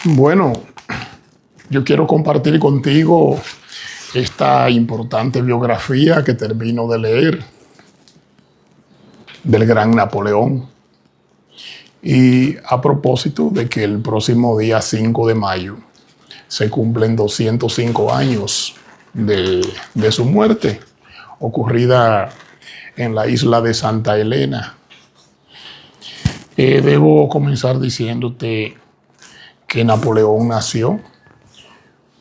Bueno, yo quiero compartir contigo esta importante biografía que termino de leer del gran Napoleón. Y a propósito de que el próximo día 5 de mayo se cumplen 205 años de su muerte, ocurrida en la isla de Santa Elena. Debo comenzar diciéndote que Napoleón nació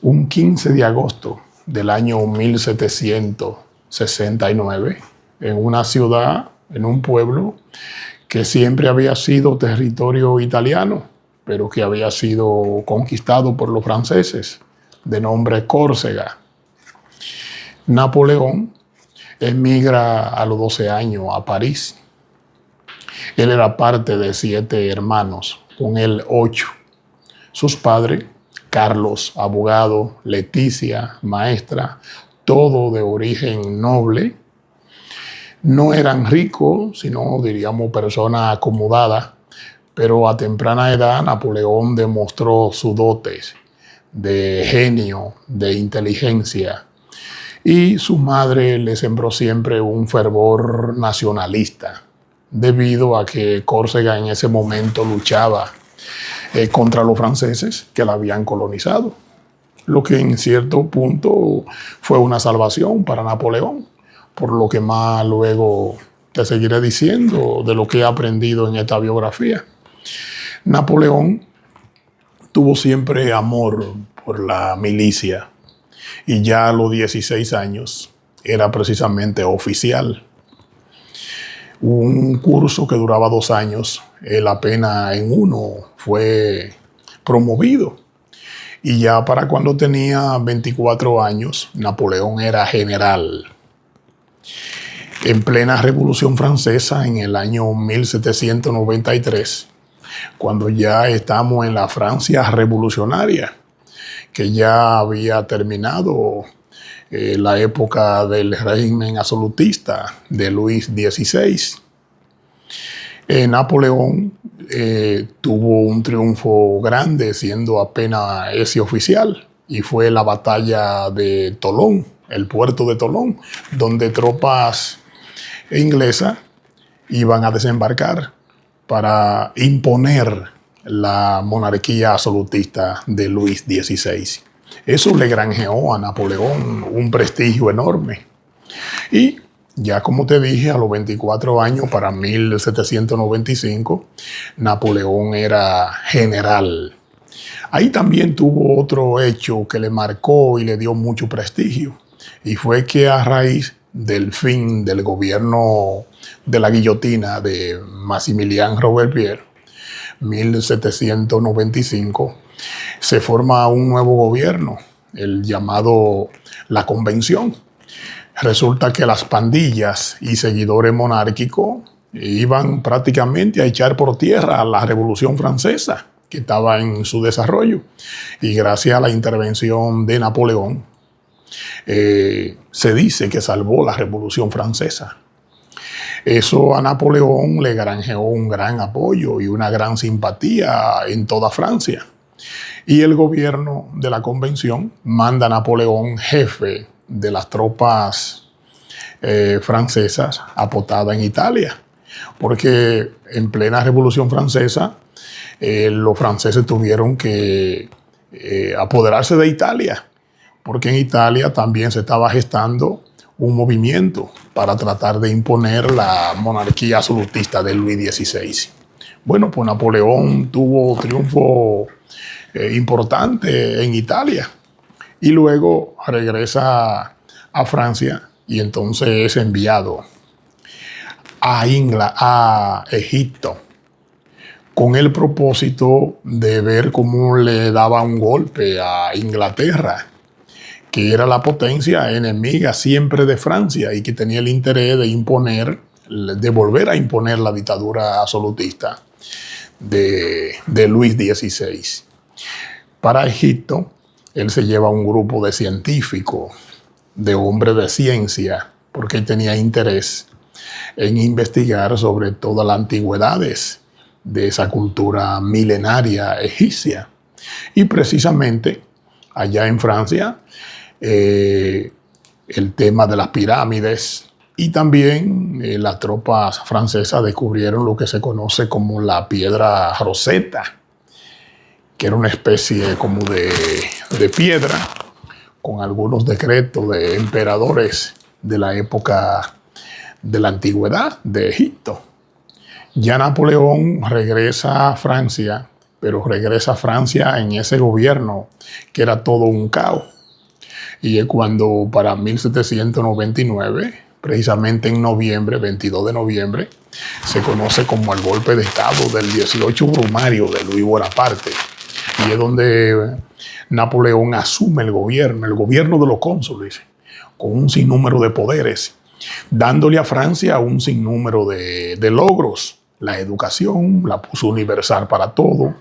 un 15 de agosto del año 1769 en una ciudad, en un pueblo que siempre había sido territorio italiano, pero que había sido conquistado por los franceses, de nombre Córcega. Napoleón emigra a los 12 años a París. Él era parte de 7 hermanos, con él 8. Sus padres, Carlos, abogado, Leticia, maestra, todo de origen noble. No eran ricos, sino, diríamos, personas acomodadas, pero a temprana edad Napoleón demostró sus dotes de genio, de inteligencia, y su madre le sembró siempre un fervor nacionalista, debido a que Córcega en ese momento luchaba contra los franceses que la habían colonizado, lo que en cierto punto fue una salvación para Napoleón, por lo que más luego te seguiré diciendo de lo que he aprendido en esta biografía. Napoleón tuvo siempre amor por la milicia y ya a los 16 años era precisamente oficial. Un curso que duraba 2 años, él apenas en uno fue promovido. Y ya para cuando tenía 24 años, Napoleón era general. En plena Revolución Francesa, en el año 1793, cuando ya estamos en la Francia revolucionaria, que ya había terminado la época del régimen absolutista de Luis XVI, Napoleón tuvo un triunfo grande siendo apenas ese oficial, y fue la batalla de Tolón, el puerto de Tolón, donde tropas inglesas iban a desembarcar para imponer la monarquía absolutista de Luis XVI. Eso le granjeó a Napoleón un prestigio enorme. Y ya como te dije, a los 24 años, para 1795, Napoleón era general. Ahí también tuvo otro hecho que le marcó y le dio mucho prestigio, y fue que a raíz del fin del gobierno de la guillotina de Maximilien Robespierre, 1795, se forma un nuevo gobierno, el llamado la Convención. Resulta que las pandillas y seguidores monárquicos iban prácticamente a echar por tierra la Revolución Francesa, que estaba en su desarrollo. Y gracias a la intervención de Napoleón, se dice que salvó la Revolución Francesa. Eso a Napoleón le granjeó un gran apoyo y una gran simpatía en toda Francia. Y el gobierno de la Convención manda a Napoleón jefe de las tropas francesas apostadas en Italia, porque en plena Revolución Francesa los franceses tuvieron que apoderarse de Italia, porque en Italia también se estaba gestando un movimiento para tratar de imponer la monarquía absolutista de Luis XVI. Bueno, pues Napoleón tuvo triunfo importante en Italia y luego regresa a Francia y entonces es enviado a Egipto con el propósito de ver cómo le daba un golpe a Inglaterra, que era la potencia enemiga siempre de Francia y que tenía el interés de volver a imponer la dictadura absolutista de Luis XVI. Para Egipto, él se lleva un grupo de científicos, de hombres de ciencia, porque él tenía interés en investigar sobre todas las antigüedades de esa cultura milenaria egipcia. Y precisamente allá en Francia, el tema de las pirámides y también las tropas francesas descubrieron lo que se conoce como la piedra Rosetta, que era una especie como de piedra con algunos decretos de emperadores de la época de la antigüedad de Egipto. Ya Napoleón regresa a Francia, pero regresa a Francia en ese gobierno que era todo un caos. Y es cuando para 1799, precisamente en noviembre, 22 de noviembre, se conoce como el golpe de Estado del 18 Brumario de Luis Bonaparte. Y es donde Napoleón asume el gobierno de los cónsules, con un sinnúmero de poderes, dándole a Francia un sinnúmero de logros. La educación la puso universal para todo,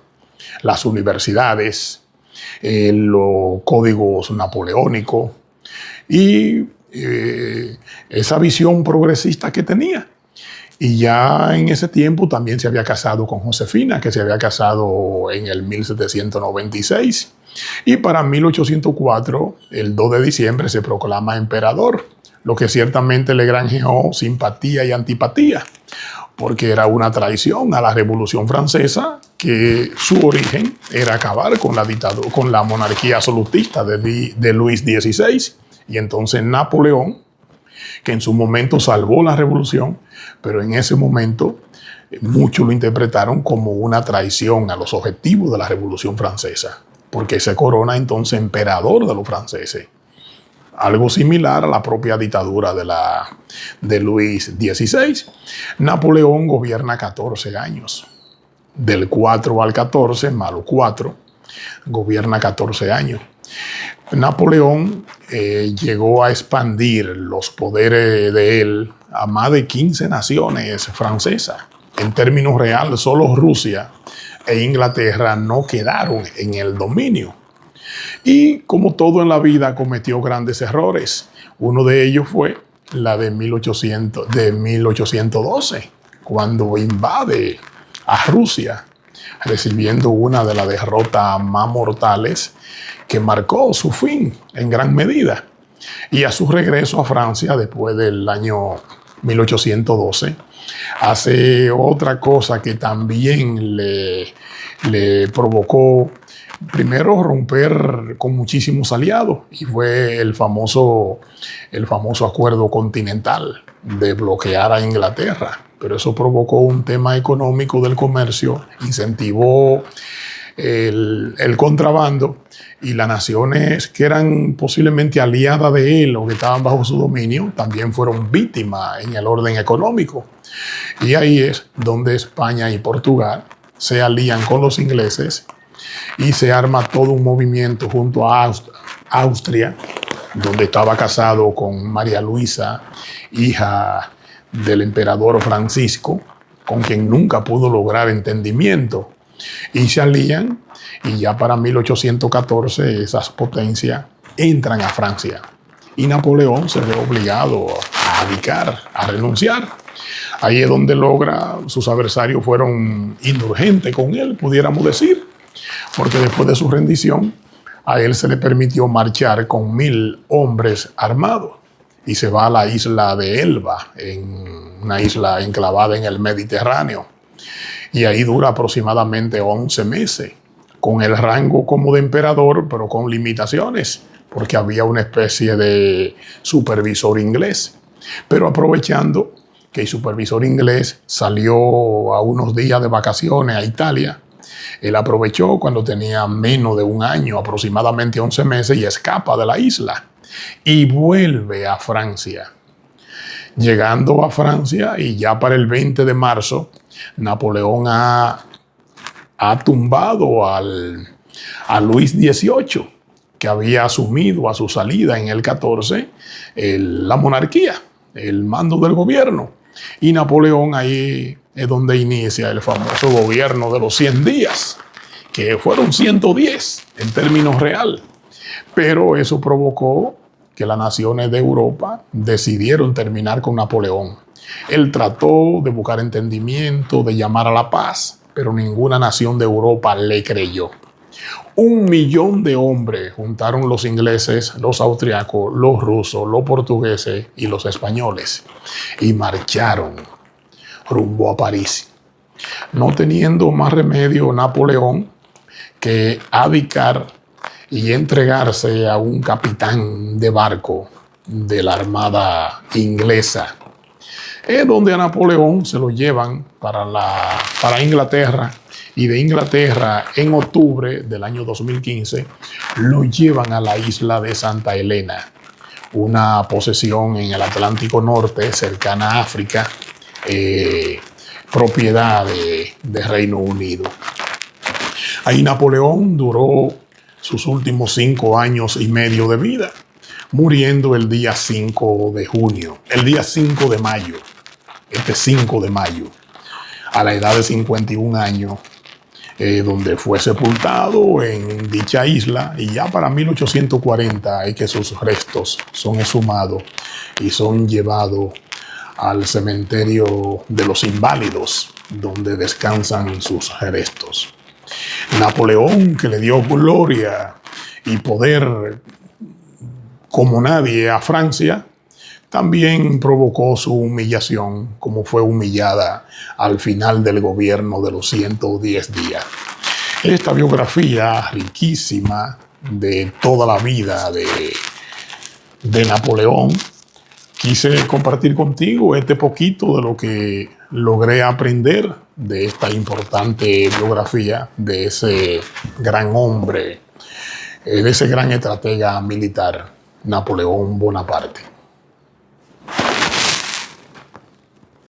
las universidades, los códigos napoleónicos y esa visión progresista que tenía. Y ya en ese tiempo también se había casado con Josefina, que se había casado en el 1796. Y para 1804, el 2 de diciembre, se proclama emperador, lo que ciertamente le granjeó simpatía y antipatía, porque era una traición a la Revolución Francesa, que su origen era acabar con la dictadura, con la monarquía absolutista de Luis XVI. Y entonces Napoleón, que en su momento salvó la revolución, pero en ese momento muchos lo interpretaron como una traición a los objetivos de la Revolución Francesa, porque se corona entonces emperador de los franceses. Algo similar a la propia dictadura de Luis XVI. Napoleón gobierna 14 años. Del 4 al 14, más los 4, gobierna 14 años. Napoleón llegó a expandir los poderes de él a más de 15 naciones francesas. En términos reales, solo Rusia e Inglaterra no quedaron en el dominio. Y como todo en la vida, cometió grandes errores. Uno de ellos fue la de 1812, cuando invade a Rusia, recibiendo una de las derrotas más mortales que marcó su fin en gran medida. Y a su regreso a Francia, después del año 1812, hace otra cosa que también le provocó, primero, romper con muchísimos aliados, y fue el famoso acuerdo continental de bloquear a Inglaterra. Pero eso provocó un tema económico del comercio, incentivó el contrabando, y las naciones que eran posiblemente aliadas de él o que estaban bajo su dominio también fueron víctimas en el orden económico. Y ahí es donde España y Portugal se alían con los ingleses y se arma todo un movimiento junto a Austria, donde estaba casado con María Luisa, hija del emperador Francisco, con quien nunca pudo lograr entendimiento. Y se alían, y ya para 1814 esas potencias entran a Francia. Y Napoleón se ve obligado a abdicar, a renunciar. Ahí es donde sus adversarios fueron indulgentes con él, pudiéramos decir, porque después de su rendición, a él se le permitió marchar con 1000 hombres armados y se va a la isla de Elba, en una isla enclavada en el Mediterráneo. Y ahí dura aproximadamente 11 meses, con el rango como de emperador, pero con limitaciones, porque había una especie de supervisor inglés. Pero aprovechando que el supervisor inglés salió a unos días de vacaciones a Italia, él aprovechó cuando tenía menos de un año, aproximadamente 11 meses, y escapa de la isla y vuelve a Francia. Llegando a Francia, y ya para el 20 de marzo, Napoleón ha tumbado a Luis XVIII, que había asumido a su salida en el 14 la monarquía, el mando del gobierno. Y Napoleón ahí es donde inicia el famoso gobierno de los 100 días, que fueron 110 en términos reales. Pero eso provocó que las naciones de Europa decidieron terminar con Napoleón. Él trató de buscar entendimiento, de llamar a la paz, pero ninguna nación de Europa le creyó. 1.000.000 de hombres juntaron los ingleses, los austriacos, los rusos, los portugueses y los españoles y marcharon rumbo a París, no teniendo más remedio Napoleón que abdicar y entregarse a un capitán de barco de la Armada inglesa. Es donde a Napoleón se lo llevan para Inglaterra, y de Inglaterra en octubre del año 2015 lo llevan a la isla de Santa Helena, una posesión en el Atlántico Norte cercana a África, propiedad de Reino Unido. Ahí Napoleón duró sus últimos 5 años y medio de vida, muriendo el día 5 de junio, el día 5 de mayo, este 5 de mayo, a la edad de 51 años, donde fue sepultado en dicha isla, y ya para 1840 es que sus restos son exhumados y son llevados al cementerio de los inválidos, donde descansan sus restos. Napoleón, que le dio gloria y poder como nadie a Francia, también provocó su humillación, como fue humillada al final del gobierno de los 110 días. Esta biografía riquísima de toda la vida de Napoleón, quise compartir contigo este poquito de lo que logré aprender de esta importante biografía de ese gran hombre, de ese gran estratega militar, Napoleón Bonaparte.